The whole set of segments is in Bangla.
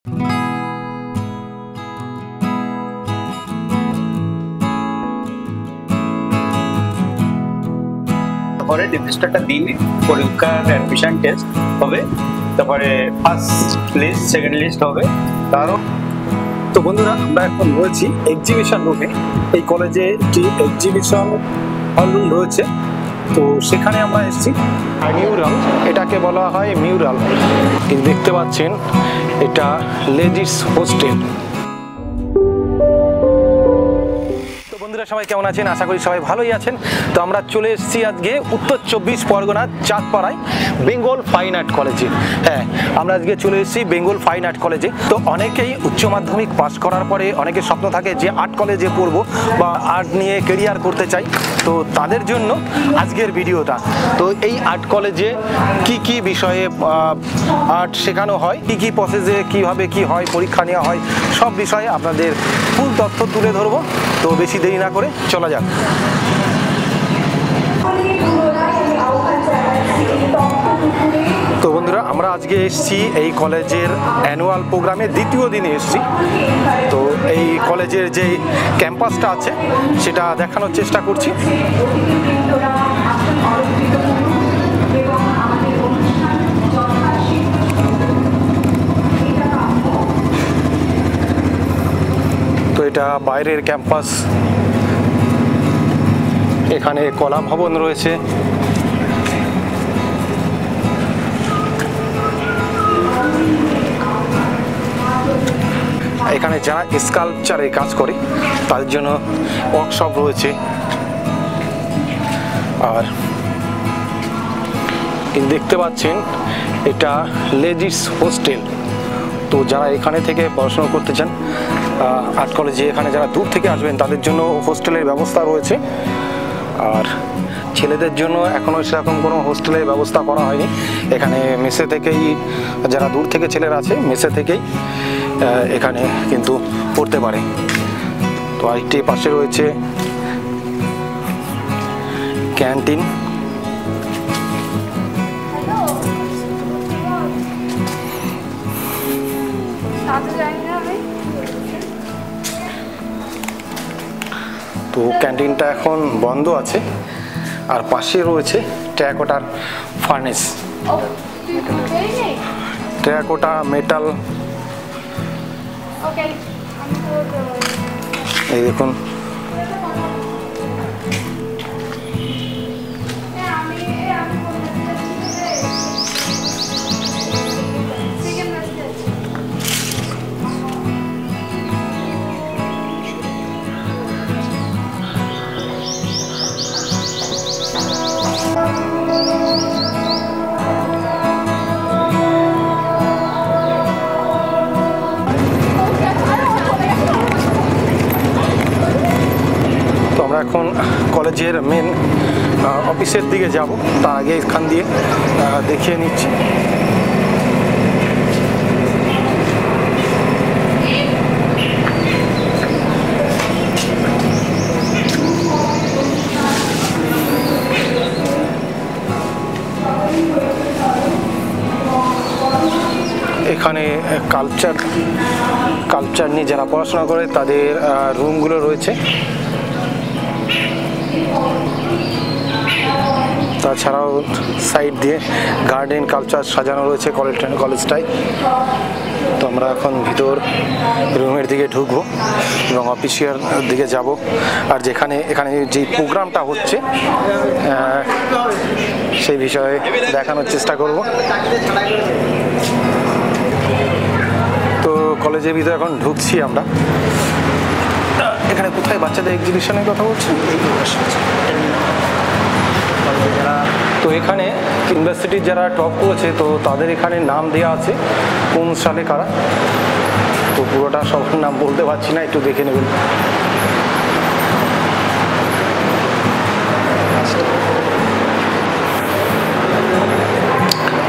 তারপরে রেজিস্টারটা দিলে পরীক্ষার অ্যাডমিশন টেস্ট হবে, তারপরে ফার্স্ট লিস্ট সেকেন্ড লিস্ট হবে। তারও তো বন্ধুরা, আমরা এখন রয়েছি এক্সিবিশন রুমে। এই কলেজে একটি এক্সিবিশন হল রুম রয়েছে, তো সেখানে আমরা এসেছি। মিউরাল, এটাকে বলা হয় মিউরাল। দেখতে পাচ্ছেন এটা লেডিস হোস্টেল। বন্ধুরা সবাই কেমন আছেন? আশা করি সবাই ভালোই আছেন। তো আমরা চলে এসেছি আজকে উত্তর 24 পরগনার চাঁদপাড়ায় বেঙ্গল ফাইন আর্ট কলেজে। হ্যাঁ, আমরা আজকে চলে এসেছি বেঙ্গল ফাইন আর্ট কলেজে। তো অনেকেই উচ্চ মাধ্যমিক পাস করার পরে অনেকের স্বপ্ন থাকে যে আর্ট কলেজে পড়বো বা আর্ট নিয়ে কেরিয়ার করতে চাই। তো তাদের জন্য আজকের ভিডিওটা। তো এই আর্ট কলেজে কি কি বিষয়ে আর্ট শেখানো হয়, কি কি প্রসেসে কিভাবে কি হয়, পরীক্ষা নেওয়া হয়, সব বিষয়ে আপনাদের ফুল তথ্য তুলে ধরবো। তো বেশি দেরি না করে চলা যাক। তো বন্ধুরা, আমরা আজকে এসেছি এই কলেজের অ্যানুয়াল প্রোগ্রামের দ্বিতীয় দিনে এসেছি। তো এই কলেজের যে ক্যাম্পাসটা আছে সেটা দেখানোর চেষ্টা করছি। তো এটা বাইরের ক্যাম্পাস। এখানে কলা ভবন রয়েছে। এখানে যারা স্কাল্পচারে কাজ করে তাদের জন্য ওয়ার্কশপ রয়েছে। আর দেখতে পাচ্ছেন এটা লেডিস হোস্টেল। তো যারা এখানে থেকে পড়াশোনা করতে চান আর্ট কলেজে, এখানে যারা দূর থেকে আসবেন তাদের জন্য হোস্টেলের ব্যবস্থা রয়েছে। আর ছেলেদের জন্য এখনও সেরকম কোনো হোস্টেলের ব্যবস্থা করা হয়নি। এখানে মেসে থেকেই, যারা দূর থেকে ছেলেরা আছে মেসে থেকেই এখানে কিন্তু পড়তে পারে। তো আরেকটি পাশে রয়েছে ক্যান্টিন। তো ক্যান্টিনটা এখন বন্ধ আছে। আর পাশে রয়েছে টেরাকোটার ফার্নেস, টেরাকোটা মেটাল। এই দেখুন, এখন কলেজের মেন অফিসের দিকে যাব। তার আগে এখান দিয়ে দেখিয়ে নিচ্ছি। এখানে কালচার নিয়ে যারা পড়াশোনা করে তাদের রুমগুলো রয়েছে। তাছাড়াও সাইড দিয়ে গার্ডেন কালচার সাজানো রয়েছে কলেজটায়। তো আমরা এখন ভিতর রুমের দিকে ঢুকবো এবং অফিসিয়াল দিকে যাব। আর এখানে যে প্রোগ্রামটা হচ্ছে সেই বিষয়ে দেখানোর চেষ্টা করব। তো কলেজের ভিতরে এখন ঢুকছি আমরা। এখানে কোথায় বাচ্চাদের এক্সিবিশনের কথা বলছেন? তো এখানে ইউনিভার্সিটির যারা টপ করেছে তো তাদের এখানে নাম দেওয়া আছে কোন সালে কারা। তো পুরোটা সব নাম বলতে পারছি না, একটু দেখে নেবেন।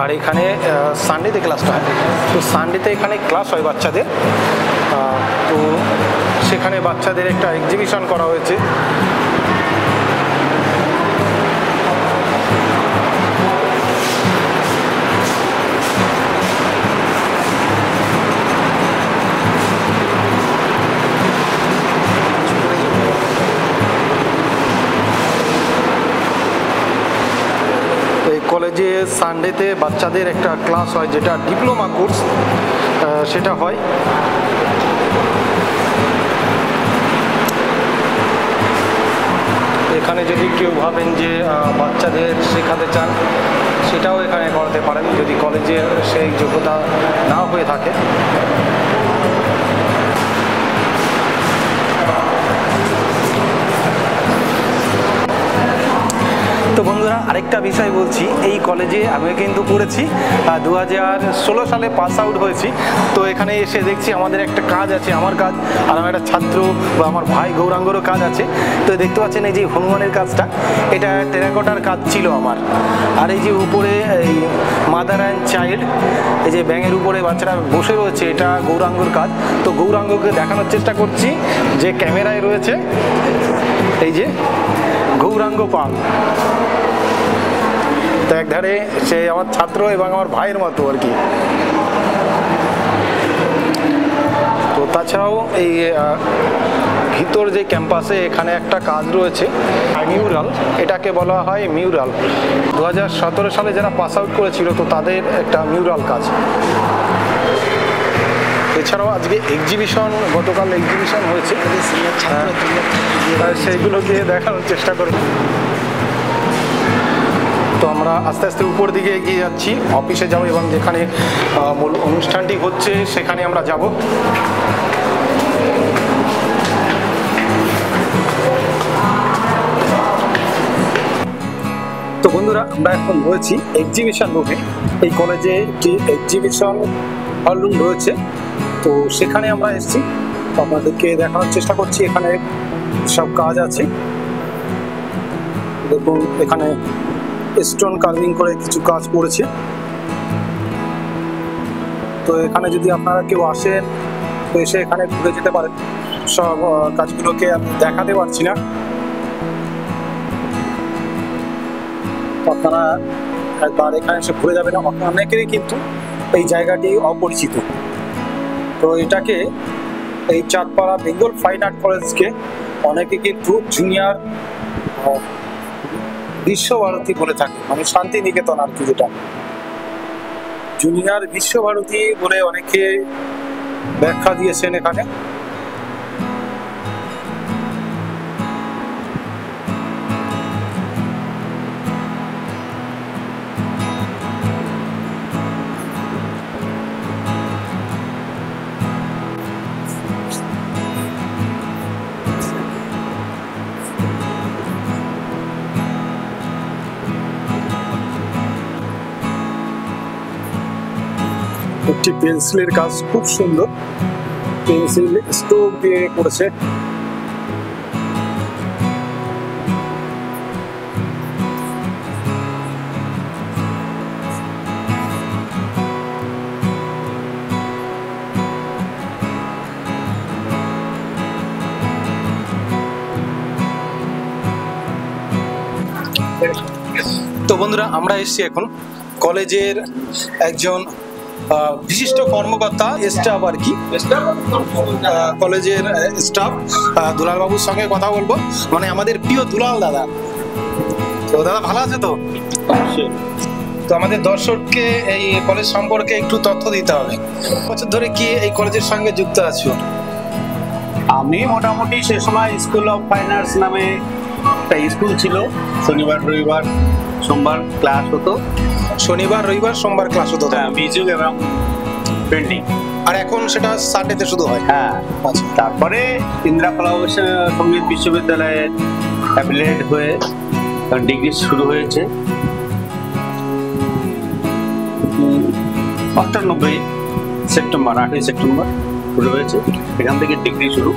আর এখানে সানডেতে ক্লাসটা হয়। তো সানডেতে এখানে ক্লাস হয় বাচ্চাদের। তো সেখানে বাচ্চাদের একটা এক্সিবিশন করা হয়েছে। কলেজে সানডেতে বাচ্চাদের একটা ক্লাস হয়, যেটা ডিপ্লোমা কোর্স, সেটা হয়। এখানে যদি কেউ ভাবেন যে বাচ্চাদের শেখাতে চান, সেটাও এখানে করাতে পারেন, যদি কলেজের সেই যোগ্যতা না হয়ে থাকে। তো বন্ধুরা, আরেকটা বিষয় বলছি, এই কলেজে আমি কিন্তু পড়েছি, 2016 সালে পাস আউট হয়েছি। তো এখানে এসে দেখছি আমাদের একটা কাজ আছে, আমার কাজ, আর আমার একটা ছাত্র বা আমার ভাই গৌরাঙ্গরও কাজ আছে। তো দেখতে পাচ্ছেন এই যে হনুমানের কাজটা, এটা টেরাকোটার কাজ ছিল আমার। আর এই যে উপরে এই মাদার অ্যান্ড চাইল্ড, এই যে ব্যাঙের উপরে বাচ্চারা বসে রয়েছে, এটা গৌরাঙ্গর কাজ। তো গৌরাঙ্গকে দেখানোর চেষ্টা করছি যে ক্যামেরায় রয়েছে, এই যে গৌরাঙ্গ পাল। তো একধারে সে আমার ছাত্র এবং আমার ভাইয়ের মতো আর কি। তো তাছাড়াও এই ভিতর যে ক্যাম্পাসে এখানে একটা কাজ রয়েছে মিউরাল, এটাকে বলা হয় মিউরাল। 2017 সালে যারা পাস আউট করেছিল, তো তাদের একটা মিউরাল কাজ। এছাড়াও আজকে এক্সিবিশন, গতকাল এক্সিবিশন হয়েছে, সেইগুলোকে দেখানোর চেষ্টা করি। তো আমরা আস্তে আস্তে উপর দিকে এগিয়ে যাচ্ছি, অফিসে যাব এবং যেখানে মূল অনুষ্ঠানটি হচ্ছে সেখানে আমরা যাব। তো বন্ধুরা, আমরা এখন রয়েছি এক্সিবিশন রুমে। এই কলেজে একটি এক্সিবিশন হল রুম রয়েছে, তো সেখানে আমরা এসেছি। আপনাদেরকে দেখানোর চেষ্টা করছি, এখানে সব কাজ আছে। দেখুন, এখানে স্টোন কার্ভিং করে কিছু কাজ করেছে। তো এখানে যদি আপনারা কেউ আসেন, তো এসে এখানে ঘুরে যেতে পারেন। সব কাজগুলোকে আমি দেখাতে পারছি না, আপনারা একবার এখানে এসে ঘুরে যাবেন। অনেকেরই কিন্তু এই জায়গাটি অপরিচিত। তো এটাকে, এই চাঁদপাড়া বেঙ্গল ফাইন আর্ট কলেজকে অনেকে কিন্তু জুনিয়র বিশ্বভারতী বলে থাকে, মানে শান্তিনিকেতন আর কি, যেটা জুনিয়র বিশ্বভারতী বলে অনেকে ব্যাখ্যা দিয়েছেন এখানে। একটি পেন্সিলের কাজ, খুব সুন্দর, পেন্সিল স্টোভ দিয়ে করেছে। তো বন্ধুরা, আমরা এসেছি এখন কলেজের একজন বিশিষ্ট কর্মকর্তা, স্টাফ আর কি, কলেজের স্টাফ দুলাল বাবুর সঙ্গে কথা বলবো, মানে আমাদের প্রিয় দুলাল দাদা। তো দাদা ভালো আছে তো? তো আমাদের দর্শককে এই কলেজ সম্পর্কে একটু তথ্য দিতে হবে। বছর ধরে কি এই কলেজের সঙ্গে যুক্ত আছো? আমি মোটামুটি সে সময় স্কুল অফ ফাইন আর্টস নামে একটা স্কুল ছিল, শনিবার রবিবার সোমবার ক্লাস হতো। শনিবার রবিবার সোমবার ক্লাস হতো, মিউজিক এবং পেন্টিং। আর এখন সেটা সানডেতে শুধু হয়? হ্যাঁ। আচ্ছা। তারপরে ইন্দিরা কলা সঙ্গীত বিশ্ববিদ্যালয়ে অ্যাফিলিয়েট হয়ে ডিগ্রি শুরু হয়েছে 98 সেপ্টেম্বর, 8ই সেপ্টেম্বর শুরু হয়েছে। এখান থেকে ডিগ্রি শুরু,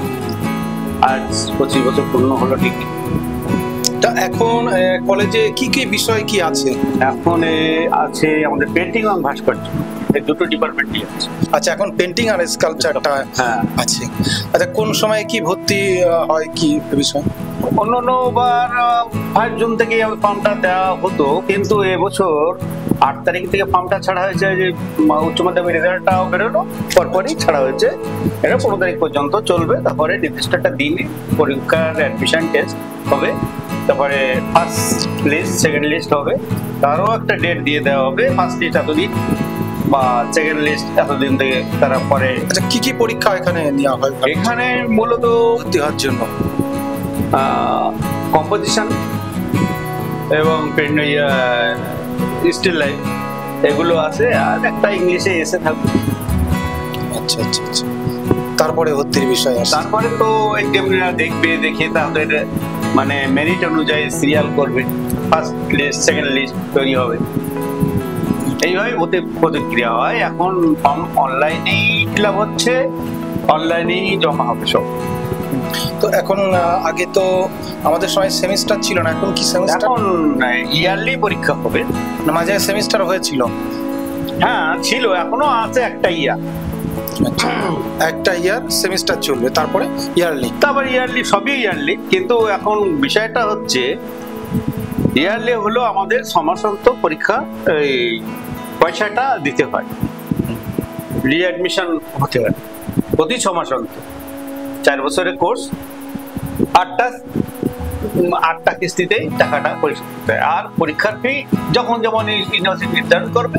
আজ 25 বছর পূর্ণ হলো ডিগ্রি। তা এখন কলেজে কি কি বিষয় কি আছে? এখন আছে আমাদের পেন্টিং এবং ভাস্কর্য, এই দুটো ডিপার্টমেন্টই আছে। আচ্ছা, এখন পেন্টিং আর স্কাল্পচারটা হ্যাঁ আছে। আচ্ছা, কোন সময় কি ভর্তি হয়, কি বিষয়? অন্যবার 5 জুন থেকে ফর্মটা দেওয়া হতো, কিন্তু এবছর 8 তারিখ থেকে ফর্মটা ছাড়া হয়েছে। যে উচ্চ মাধ্যমিক রেজাল্টটাও বেরোলো, পরপরই ছাড়া হয়েছে। এটা 15 তারিখ পর্যন্ত চলবে। তারপরে নির্দিষ্ট একটা দিনে পরীক্ষার অ্যাডমিশন টেস্ট হবে, তারপরে ফার্স্ট লিস্ট সেকেন্ড লিস্ট হবে, তারও একটা ডেট দিয়ে দেওয়া হবে। ফার্স্ট লিস্ট এতদিন বা সেকেন্ড লিস্ট এতদিন থেকে তারা পরে। আচ্ছা, কি কি পরীক্ষা এখানে নেওয়া হয়? এখানে মূলত ভর্তি হওয়ার জন্য কম্পোজিশন এবং স্টিল লাইফ এগুলো আছে, আর একটা ইংলিশে এসে থাকবে। আচ্ছা আচ্ছা আচ্ছা, তারপরে ভর্তির বিষয় আছে। তারপরে তো এক্সামিনার দেখবে, দেখে তাদের মানে মেরিট অনুযায়ী সিরিয়াল করবে, ফার্স্ট লিস্ট সেকেন্ড লিস্ট তৈরি হবে। এইভাবে প্রতিক্রিয়া হয়। এখন ফর্ম অনলাইনেই ফিল আপ হচ্ছে, অনলাইনেই জমা হবে সব। তো এখন আগে তো আমাদের সময় সেমিস্টার ছিল না, এখন কি সেমিস্টার? এখন ইয়ারলি পরীক্ষা হবে। মাঝে সেমিস্টার হয়েছিল? হ্যাঁ ছিল, এখনো আছে একটা ইয়ার। একটা ইয়ার সেমিস্টার চলবে, তারপরে ইয়ারলি। তারপর ইয়ারলি, সবই ইয়ারলি, কিন্তু এখন বিষয়টা হচ্ছে ইয়ারলি হলো আমাদের সমাসন্ত পরীক্ষা, এই পয়সাটা দিতে হয়, রিঅ্যাডমিশন হতে হয় প্রতি 6 মাস অন্তর। 4 বছরের কোর্স, 8টা কিস্তিতেই টাকাটা পরিশোধ করতে হয়। আর পরীক্ষার ফি যখন যেমন ইউনিভার্সিটি নির্ধারণ করবে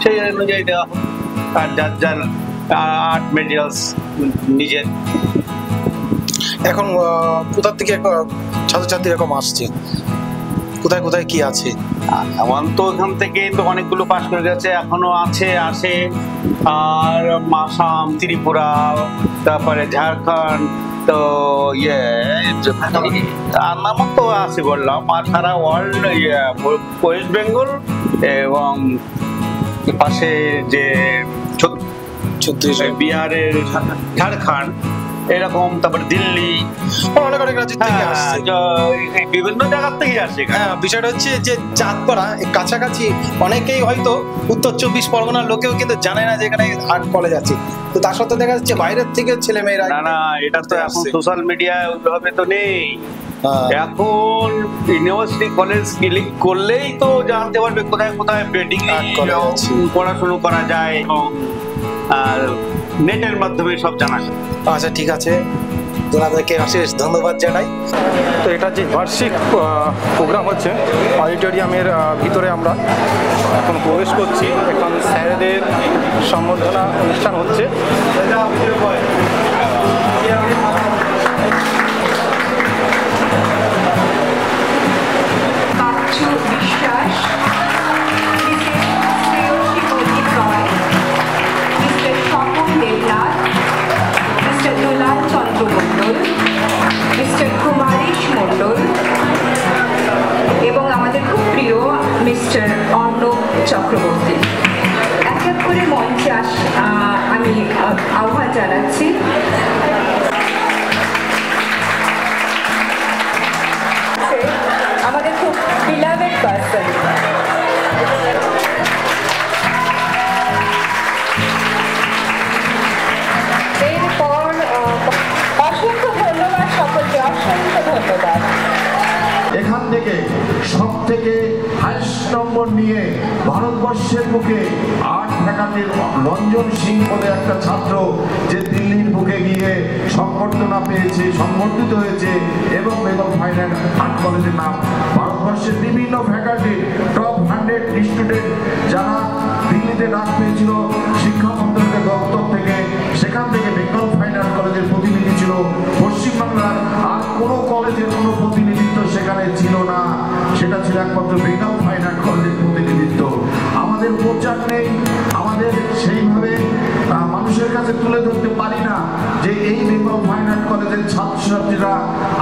সেই অনুযায়ী দেওয়া হবে। আর যার যার আর্ট মেটেরিয়ালস নিজের। এখন কোথা থেকে ছাত্রছাত্রী এরকম আসছে, কোথায় কোথায় কি আছে? আমার তো এখান থেকে তো অনেকগুলো পাশ করে গেছে, এখনো আছে, আসে। আর আসাম, ত্রিপুরা, তারপরে ঝাড়খণ্ড, তো আমার তো আছে বললাম। আর সারা ওয়ার্ল্ড, ওয়েস্ট বেঙ্গল এবং পাশে যে ছত্তিশগড়, বিহারের, ঝাড়খণ্ড এরকম, তারপরে দিল্লি, অনেক অনেক রাজ্য থেকে আসছে, বিভিন্ন জায়গার থেকেই আসে। বিষয়টা হচ্ছে যে চাঁদপাড়া কাছাকাছি অনেকেই হয়তো উত্তর 24 পরগনার লোকেও কিন্তু জানে না যে এখানে আর্ট কলেজ আছে। তো তার সাথে দেখা যাচ্ছে বাইরের থেকে ছেলে মেয়েরা। না, এটা তো এখন সোশ্যাল মিডিয়ায় ওইভাবে তো নেই। এখন ইউনিভার্সিটি কলেজ ক্লিক করলেই তো জানতে পারবে কোথায় কোথায় পড়াশুনো করা যায়, এবং নেটের মাধ্যমে সব জানা যায়। আচ্ছা ঠিক আছে, ওনাদেরকে অশেষ ধন্যবাদ জানাই। তো এটা যে বার্ষিক প্রোগ্রাম হচ্ছে অডিটোরিয়ামের ভিতরে আমরা এখন প্রবেশ করছি। এখন স্যারেদের সম্বর্ধনা অনুষ্ঠান হচ্ছে। এবং আমাদের খুব প্রিয় মিস্টার অর্ণব চক্রবর্তী। এক এক করে মঞ্চে আমি আহ্বান জানাচ্ছি। আমাদের খুব বিলাভেড পারসন, এরপর অসংখ্য ধন্যবাদ সকলকে, অসংখ্য ধন্যবাদ। এখান থেকে সব থেকে হাইস্ট নম্বর নিয়ে ভারতবর্ষের বুকে আর্ট ফ্যাকাল্টির রঞ্জন সিং বলে একটা ছাত্র, যে দিল্লির বুকে গিয়ে সংবর্ধনা পেয়েছে, সংবর্ধিত হয়েছে, এবং বেঙ্গল ফাইন আর্ট কলেজের নাম ভারতবর্ষের বিভিন্ন ফ্যাকাল্টির টপ 100 স্টুডেন্ট যারা দিল্লিতে ডাক পেয়েছিল শিক্ষা মন্ত্রকের দপ্তর থেকে, সেখান থেকে বেঙ্গল ফাইন আর্ট কলেজের প্রতিনিধি ছিল। পশ্চিমবাংলার আর কোনো কলেজের কোনো প্রতিনিধিত্ব সেখানে ছিল না, সেটা ছিল একমাত্র বেঙ্গল ফাইন আর্ট কলেজের প্রতিনিধিত্ব। আমাদের প্রচার নেই, আমাদের সেইভাবে মানুষের কাছে তুলে ধরতে পারি না যে এই বেঙ্গল ফাইন আর্ট কলেজের ছাত্রছাত্রীরা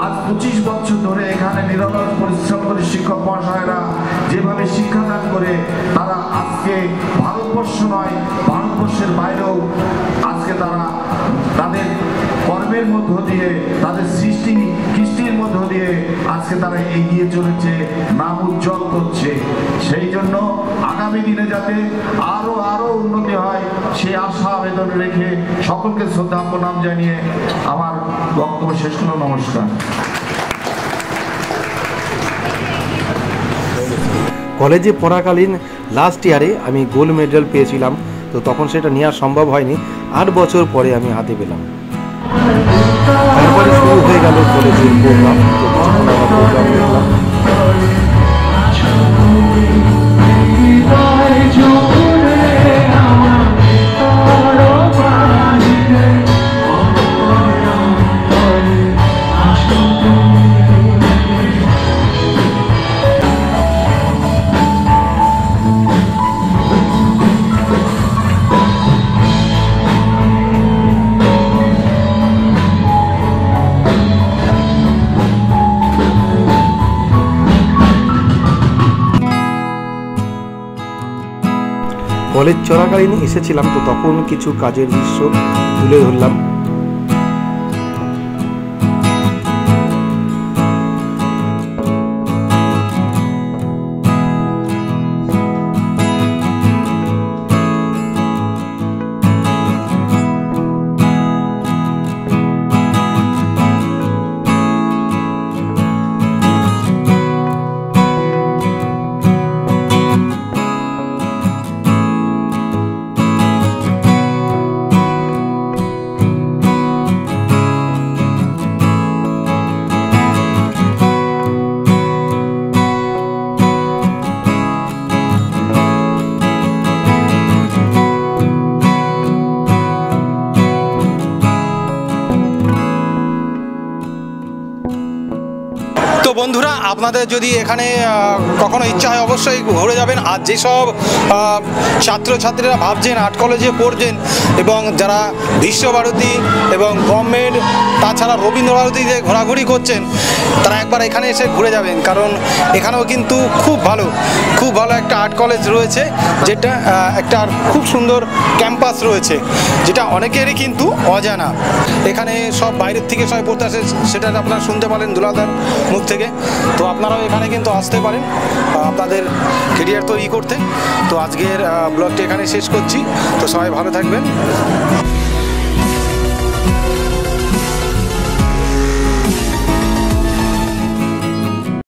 আজ 25 বছর ধরে এখানে নিরলস পরিশ্রম করে শিক্ষক মহাশয়রা যেভাবে শিক্ষাদান করে, তারা আজকে ভারতবর্ষ নয়, ভারতবর্ষের বাইরেও আজকে তারা তাদের কর্মের মধ্য দিয়ে, তাদের কৃষ্টির মধ্য দিয়ে আজকে তারা এগিয়ে চলেছে, নাম উজ্জ্বল করছে। সেই জন্য আগামী দিনে যাতে আরো উন্নতি হয় সেই আশা আবেদন রেখে সকলকে শ্রদ্ধা প্রণাম জানিয়ে আমার বক্তব্য শেষ করলাম। নমস্কার। কলেজে পড়াকালীন লাস্ট ইয়ারে আমি গোল্ড মেডেল পেয়েছিলাম, তো তখন সেটা নেওয়া সম্ভব হয়নি। 8 বছর পরে আমি হাতে পেলাম। তারপরে শুরু হয়ে গেল কলেজের প্রোগ্রাম, প্রোগ্রাম দেখলাম। কলেজ চলাকালীন এসেছিলাম, তো তখন কিছু কাজের দৃশ্য তুলে ধরলাম। তো বন্ধুরা, আপনাদের যদি এখানে কখনো ইচ্ছা হয় অবশ্যই ঘুরে যাবেন। আর যেসব ছাত্রছাত্রীরা ভাবছেন আর্ট কলেজে পড়ছেন এবং যারা বিশ্বভারতী এবং গভর্নমেন্ট তাছাড়া রবীন্দ্রভারতীতে ঘোরাঘুরি করছেন, তারা একবার এখানে এসে ঘুরে যাবেন, কারণ এখানেও কিন্তু খুব ভালো একটা আর্ট কলেজ রয়েছে, যেটা একটা খুব সুন্দর ক্যাম্পাস রয়েছে, যেটা অনেকেরই কিন্তু অজানা। এখানে সব বাইরের থেকে সবাই পড়তে আসে, সেটা আপনারা শুনতে পারেন দুলাদার মুখ থেকে। তো আপনারাও এখানে কিন্তু আসতে পারেন আপনাদের কেরিয়ার তৈরি করতে। তো আজকের ব্লগটি এখানে শেষ করছি। তো সবাই ভালো থাকবেন।